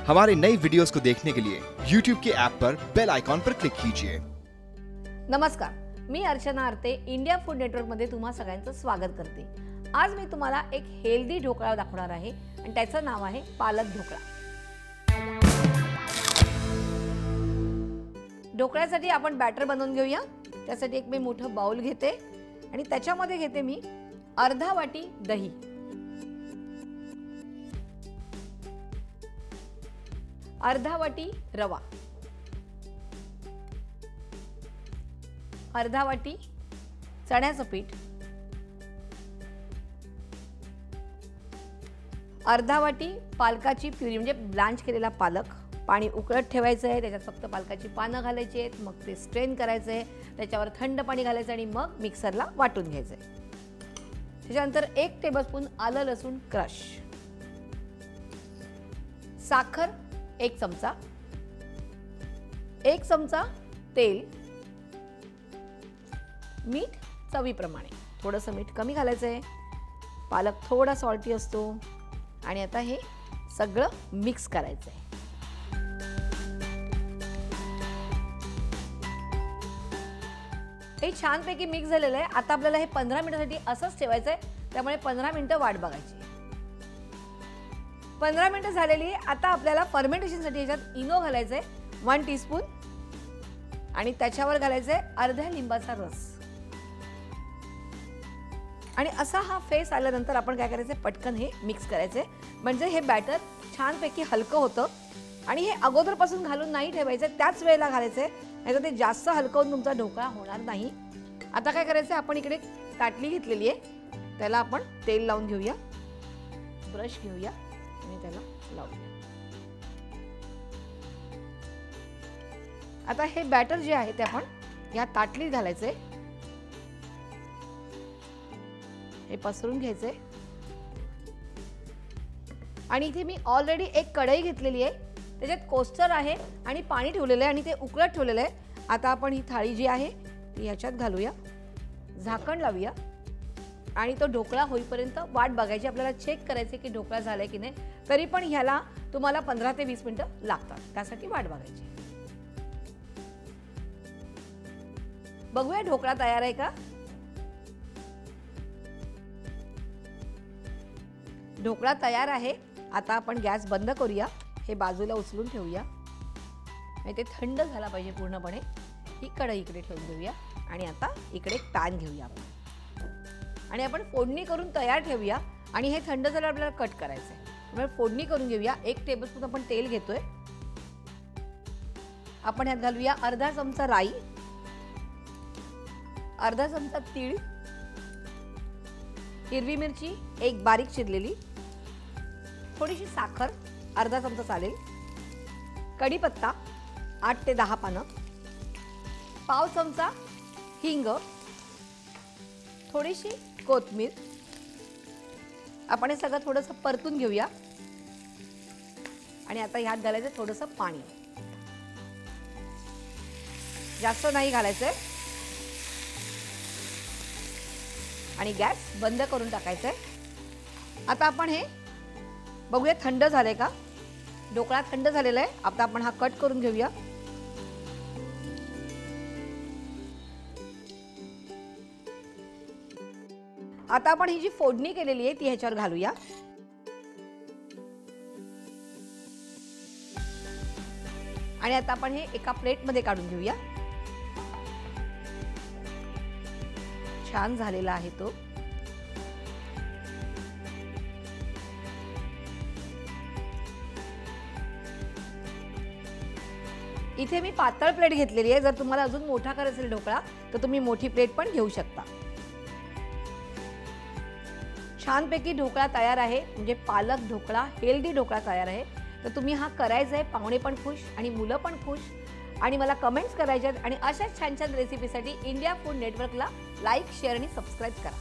हमारे नई वीडियोस को देखने के लिए YouTube के ऐप पर बेल आइकॉन पर क्लिक कीजिए। नमस्कार, मी अर्चना आरते इंडिया फूड नेटवर्क मध्ये तुम्हा सगळ्यांचं स्वागत करते। आज मी तुम्हाला एक हेल्दी ढोकळा दाखवणार आहे आणि त्याचं नाव आहे पालक ढोकळा। ढोकळ्यासाठी आपण बॅटर बनवून घेऊया। त्यासाठी एक मी मोठं बाउल घेते आणि त्याच्यामध्ये घेते मी अर्धा वाटी दही, अर्धा वाटी रवा, अर्धा वाटी चण्याचं पीठ, अर्धा वाटी पालकाची प्युरी म्हणजे ब्लांच केलेला पालक। पाणी उकळत ठेवायचं आहे, त्याच्यात फक्त पालकाची पानं घालायची आहेत, मग ते स्ट्रेन करायचं आहे, त्याच्यावर थंड पाणी घालायचं आणि मग मिक्सरला वाटून घ्यायचं आहे। त्याच्यानंतर 1 टेबलस्पून आलं लसूण क्रश, साखर 1 चमचा, 1 चमचा तेल, मीठ चवीप्रमाणे। थोडंसं मीठ कमी घालायचं आहे, पालक थोडा सॉल्टी असतो आणि आता हे सगळं मिक्स करायचं आहे। हे छानपैकी मिक्स झालेलं आहे। आता आपल्याला हे 15 मिनिटांसाठी असंच ठेवायचं आहे, त्यामुळे 15 मिनिटं वाट बघायची। 15 मिनिटं झालेली आहे। आता आपल्याला फर्मेंटेशनसाठी याच्यात इनो घालायचं आहे 1 टीस्पून आणि त्याच्यावर घालायचं आहे अर्ध्या लिंबाचा रस। आणि असा हा फेस आल्यानंतर आपण काय करायचं, पटकन हे मिक्स करायचं म्हणजे हे बॅटर छानपैकी हलकं होतं। आणि हे अगोदरपासून घालून नाही ठेवायचं, त्याच वेळेला घालायचं, नाहीतर ते जास्त हलकं होऊन तुमचा ढोकळा होणार नाही। आता काय करायचं, आपण इकडे ताटली घेतलेली आहे, त्याला आपण तेल लावून घेऊया, ब्रश घेऊया आणि त्याला लावूया। आता हे बॅटर जे आहे ते आपण या ताटलीत घालायचंय, हे पसरून घ्यायचंय। आणि इथे मी ऑलरेडी एक कढई घेतलेली आहे, त्याच्यात कोस्टर आहे आणि पाणी ठेवलेलं आहे आणि ते उकळत ठेवलेलं आहे। आता आपण ही थाळी जी आहे ती ह्याच्यात घालूया, झाकण लावूया आणि तो ढोकळा होईपर्यंत वाट बघायची। आपल्याला चेक करायचे की ढोकळा झालाय की नाही, तरी पण ह्याला तुम्हाला 15 ते 20 मिनिटं लागतात, त्यासाठी वाट बघायची। बघूया ढोकळा तयार आहे का। ढोकळा तयार आहे। आता आपण गॅस बंद करूया, हे बाजूला उचलून ठेवूया आणि ते थंड झाला पाहिजे पूर्णपणे। ही कढई इकडे ठेवून देऊया आणि आता इकडे एक पॅन घेऊया आपण आणि आपण फोडणी करून तयार ठेवूया। आणि हे थंड झाल्यावर आपल्याला कट करायचं आहे, त्यामुळे फोडणी करून घेऊया। 1 टेबलस्पून आपण तेल घेतोय, आपण ह्यात घालूया अर्धा चमचा राई, अर्धा चमचा तीळ, हिरवी मिरची 1 बारीक चिरलेली, थोडीशी साखर अर्धा चमचा चालेल, कढीपत्ता 8 ते 10 पानं, पाव चमचा हिंग, थोडीशी कोथिंबीर। आपण हे सगळं थोडंसं परतून घेऊया आणि आता ह्यात घालायचं थोडंसं पाणी, जास्त नाही घालायचंय आणि गॅस बंद करून टाकायचंय। आता आपण हे बघूया थंड झालंय का। ढोकळा थंड झालेला आहे, आता आपण हा कट करून घेऊया। आता आपण ही जी फोडणी केलेली आहे ती ह्याच्यावर घालूया आणि आता आपण हे एका प्लेटमध्ये काढून घेऊया। छान झालेला आहे तो। इथे मी पातळ प्लेट घेतलेली आहे, जर तुम्हाला अजून मोठा करायचा असेल ढोकळा तर तुम्ही मोठी प्लेट पण घेऊ शकता। छानपैकी ढोकळा तयार आहे, म्हणजे पालक ढोकळा हेल्दी ढोकळा तयार आहे। तर तुम्ही हा करायचा आहे, पाहुणे पण खुश आणि मुलं पण खुश। आणि मला कमेंट्स करायच्यात आणि अशाच छान छान रेसिपीसाठी इंडिया फूड नेटवर्कला लाईक, शेअर आणि सबस्क्राईब करा।